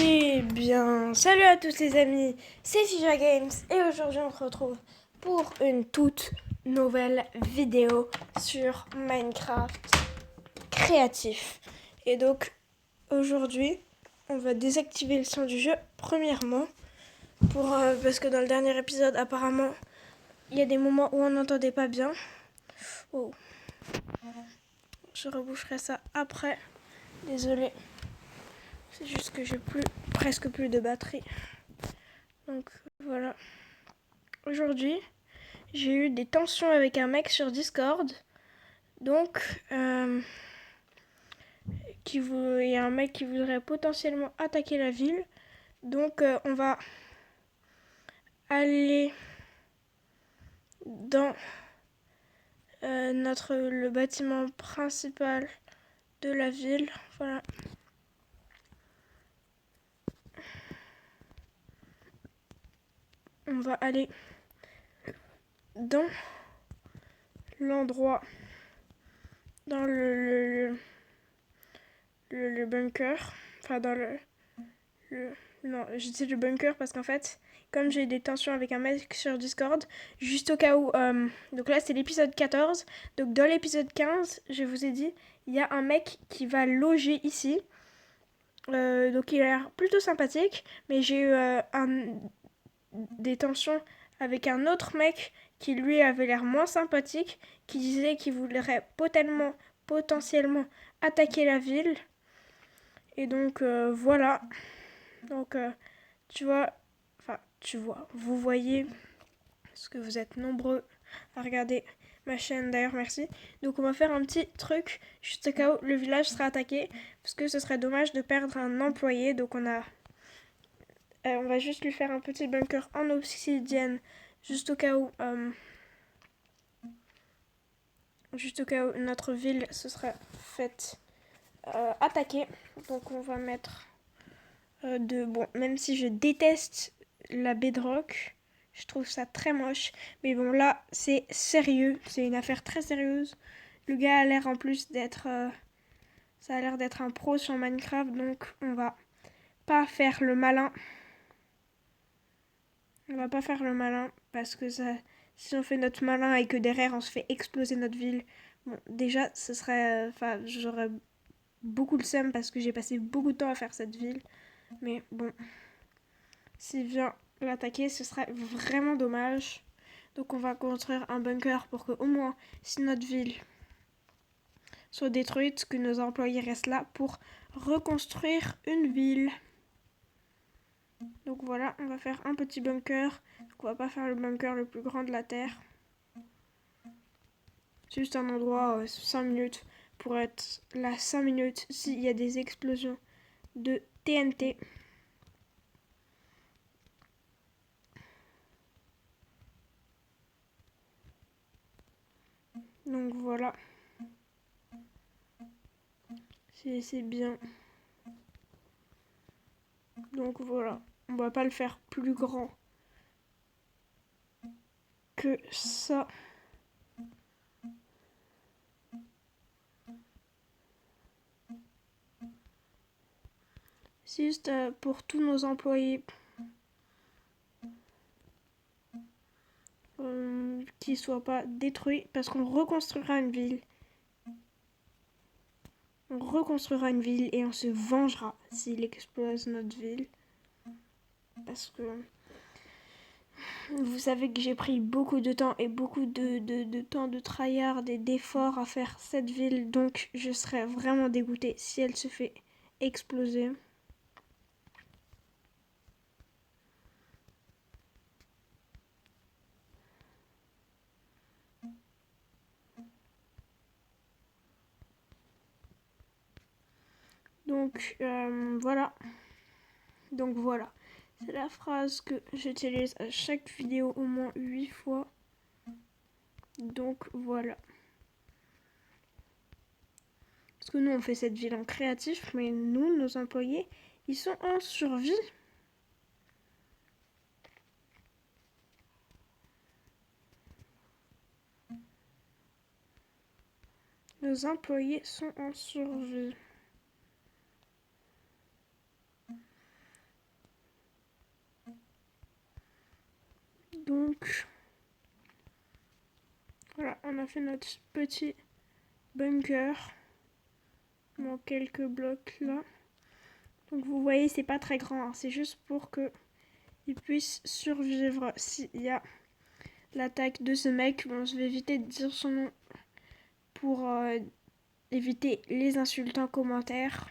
Eh bien, salut à tous les amis, c'est Fija Games et aujourd'hui on se retrouve pour une toute nouvelle vidéo sur Minecraft créatif. Et donc aujourd'hui on va désactiver le son du jeu premièrement parce que dans le dernier épisode apparemment il y a des moments où on n'entendait pas bien. Oh, je reboucherai ça après, désolé, c'est juste que j'ai presque plus de batterie. Donc voilà. Aujourd'hui, j'ai eu des tensions avec un mec sur Discord. Donc, il y a un mec qui voudrait potentiellement attaquer la ville. Donc, on va aller dans le bâtiment principal de la ville. Voilà. On va aller dans l'endroit, dans le bunker. Enfin, dans non, je dis le bunker parce qu'en fait, comme j'ai eu des tensions avec un mec sur Discord, juste au cas où... donc là, c'est l'épisode 14. Donc dans l'épisode 15, je vous ai dit, il y a un mec qui va loger ici. Donc il a l'air plutôt sympathique, mais j'ai eu des tensions avec un autre mec qui lui avait l'air moins sympathique, qui disait qu'il voudrait potentiellement attaquer la ville. Et donc voilà. Donc vous voyez, parce que vous êtes nombreux à regarder ma chaîne, d'ailleurs merci. Donc on va faire un petit truc, juste au cas où le village sera attaqué, parce que ce serait dommage de perdre un employé. Donc on va juste lui faire un petit bunker en obsidienne, juste au cas où, notre ville se serait faite attaquer. Donc on va mettre bon, même si je déteste la bedrock, je trouve ça très moche. Mais bon, là, c'est sérieux. C'est une affaire très sérieuse. Le gars a l'air en plus d'être... ça a l'air d'être un pro sur Minecraft. Donc, on va pas faire le malin. On va pas faire le malin. Parce que ça, si on fait notre malin et que derrière, on se fait exploser notre ville... Bon, déjà, ce serait... Enfin, j'aurais beaucoup le seum parce que j'ai passé beaucoup de temps à faire cette ville. Mais bon... S'il vient l'attaquer, ce serait vraiment dommage. Donc on va construire un bunker pour que au moins, si notre ville soit détruite, que nos employés restent là pour reconstruire une ville. Donc voilà, on va faire un petit bunker. Donc on va pas faire le bunker le plus grand de la Terre. C'est juste un endroit 5 minutes pour être là 5 minutes s'il y a des explosions de TNT. Donc voilà. C'est bien. Donc voilà. On va pas le faire plus grand que ça. C'est juste pour tous nos employés qui ne soient pas détruits parce qu'on reconstruira une ville. On reconstruira une ville et on se vengera s'il explose notre ville. Parce que vous savez que j'ai pris beaucoup de temps et beaucoup de temps de tryhard et d'efforts à faire cette ville. Donc je serais vraiment dégoûtée si elle se fait exploser. Donc voilà. Donc voilà. C'est la phrase que j'utilise à chaque vidéo au moins 8 fois. Donc voilà. Parce que nous, on fait cette ville en créatif, mais nous, nos employés, ils sont en survie. Nos employés sont en survie. Donc, voilà, on a fait notre petit bunker. Il manque quelques blocs là. Donc vous voyez, c'est pas très grand, hein. C'est juste pour que il puisse survivre s'il y a l'attaque de ce mec. Bon, je vais éviter de dire son nom pour éviter les insultes en commentaire.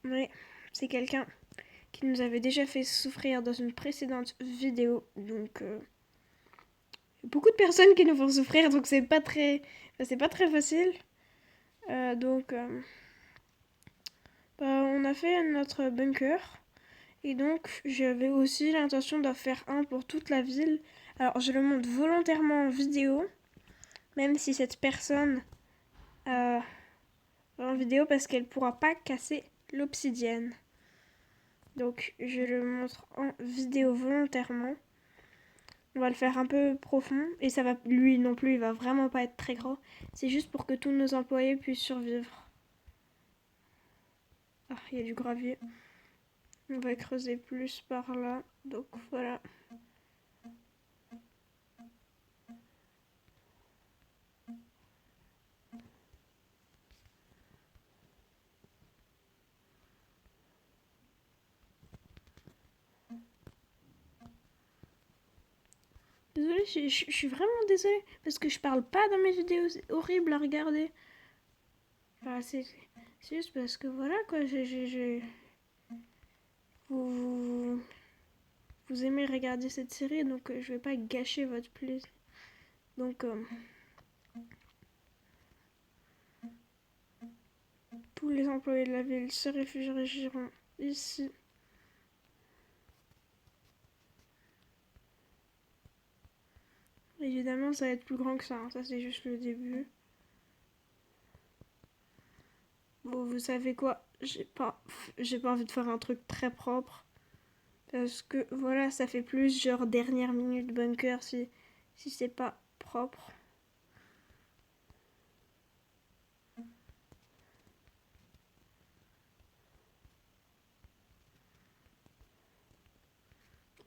Mais c'est quelqu'un qui nous avait déjà fait souffrir dans une précédente vidéo. Donc beaucoup de personnes qui nous font souffrir, donc c'est pas très facile. On a fait notre bunker. Et donc, j'avais aussi l'intention d'en faire un pour toute la ville. Alors, je le montre volontairement en vidéo, même si cette personne en vidéo, parce qu'elle pourra pas casser l'obsidienne. Donc, je le montre en vidéo volontairement. On va le faire un peu profond, et ça va, lui non plus, il va vraiment pas être très grand. C'est juste pour que tous nos employés puissent survivre. Ah, il y a du gravier. On va creuser plus par là. Donc, voilà. Désolée, je suis vraiment désolée parce que je parle pas dans mes vidéos, c'est horrible à regarder. Enfin, c'est juste parce que voilà quoi, vous, vous aimez regarder cette série, donc je vais pas gâcher votre plaisir. Donc tous les employés de la ville se réfugieront ici. Évidemment, ça va être plus grand que ça, hein. Ça c'est juste le début. Bon, vous savez quoi, j'ai pas envie de faire un truc très propre. Parce que voilà, ça fait plus genre dernière minute bunker si c'est pas propre. Vous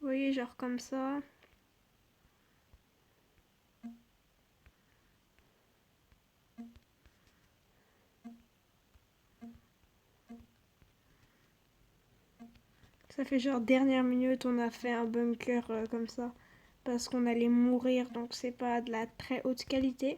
voyez, genre comme ça. Ça fait genre dernière minute, on a fait un bunker comme ça. Parce qu'on allait mourir, donc c'est pas de la très haute qualité.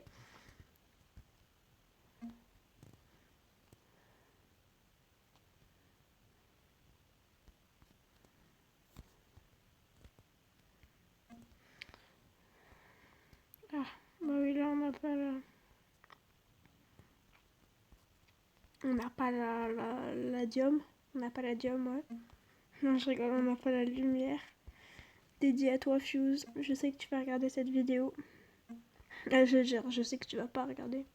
Ah, bah oui, là on n'a pas la... On n'a pas la dium. On n'a pas la dium, ouais. Non, je rigole, on n'a pas la lumière. Dédiée à toi, Fuse. Je sais que tu vas regarder cette vidéo. Je sais que tu vas pas regarder.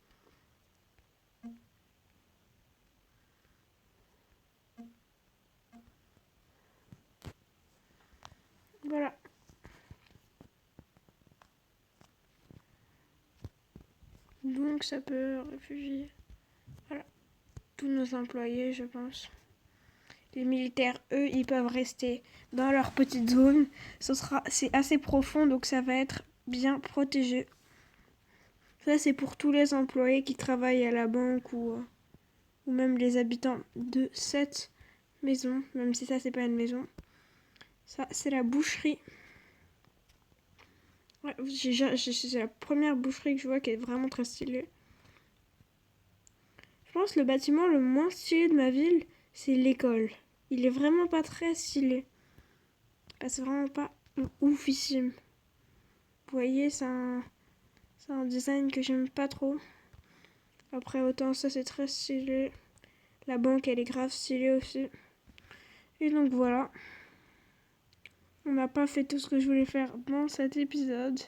Voilà. Donc ça peut réfugier. Voilà. Tous nos employés, je pense. Les militaires, eux, ils peuvent rester dans leur petite zone. C'est assez profond, donc ça va être bien protégé. Ça, c'est pour tous les employés qui travaillent à la banque ou même les habitants de cette maison, même si ça, c'est pas une maison. Ça, c'est la boucherie. Ouais, c'est la première boucherie que je vois qui est vraiment très stylée. Je pense que le bâtiment le moins stylé de ma ville, c'est l'école. Il est vraiment pas très stylé. C'est vraiment pas oufissime. Vous voyez, c'est un design que j'aime pas trop. Après, autant ça, c'est très stylé. La banque, elle est grave stylée aussi. Et donc voilà. On n'a pas fait tout ce que je voulais faire dans cet épisode.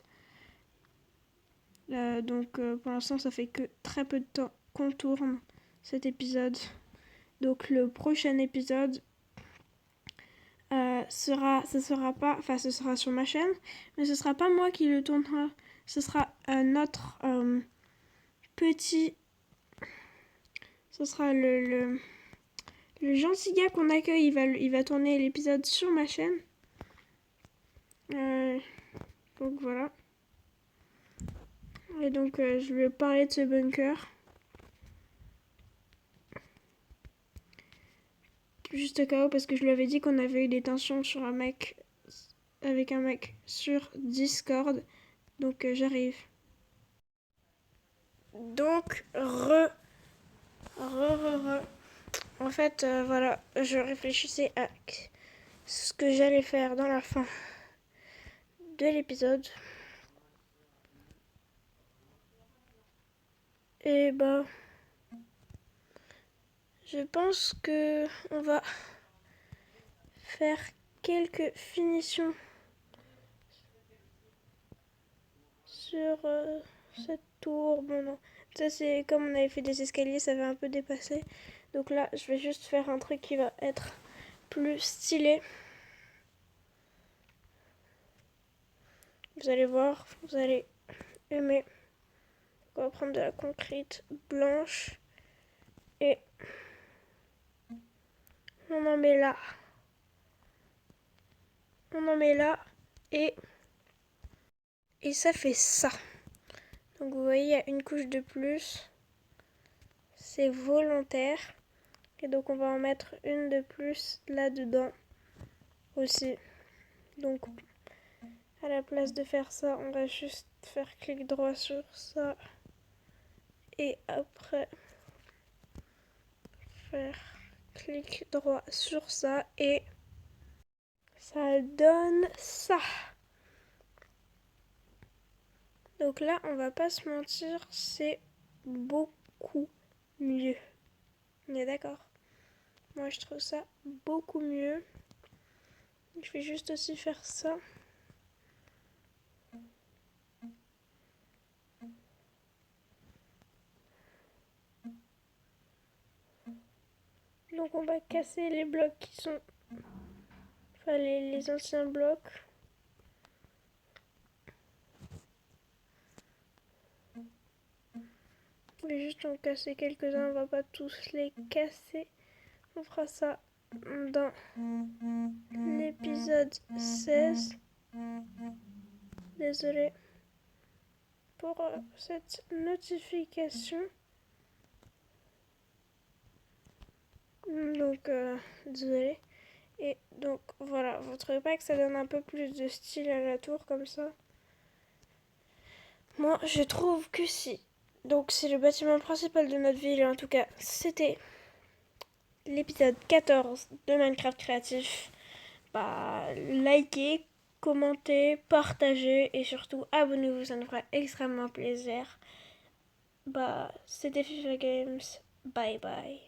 Pour l'instant, ça fait que très peu de temps qu'on tourne cet épisode. Donc le prochain épisode ce sera sur ma chaîne, mais ce sera pas moi qui le tournera. Ce sera notre petit... Ce sera le gentil gars qu'on accueille, il va tourner l'épisode sur ma chaîne. Donc voilà. Et donc je vais parler de ce bunker. Juste au cas où, parce que je lui avais dit qu'on avait eu des tensions sur avec un mec sur Discord. Donc j'arrive. Donc En fait, voilà, je réfléchissais à ce que j'allais faire dans la fin de l'épisode. Et bah, je pense que on va faire quelques finitions sur cette tour. Bon, non, ça c'est comme on avait fait des escaliers, ça va un peu dépasser. Donc là, je vais juste faire un truc qui va être plus stylé. Vous allez voir, vous allez aimer. On va prendre de la concrète blanche et on en met là. On en met là et ça fait ça. Donc vous voyez, il y a une couche de plus. C'est volontaire. Et donc on va en mettre une de plus là-dedans aussi. Donc à la place de faire ça, on va juste faire clic droit sur ça. Et après faire clic droit sur ça et ça donne ça. Donc là, on va pas se mentir, c'est beaucoup mieux. On est d'accord? Moi, je trouve ça beaucoup mieux. Je vais juste aussi faire ça. Donc on va casser les blocs qui sont... Enfin, les anciens blocs. Je vais juste en casser quelques-uns, on va pas tous les casser. On fera ça dans l'épisode 16. Désolée pour cette notification. Donc, désolée. Et donc, voilà, vous trouvez pas que ça donne un peu plus de style à la tour comme ça? Moi, je trouve que si. Donc, c'est le bâtiment principal de notre ville. En tout cas, c'était l'épisode 14 de Minecraft Créatif. Bah, likez, commentez, partagez et surtout abonnez-vous, ça nous fera extrêmement plaisir. Bah, c'était FIFA Games. Bye bye.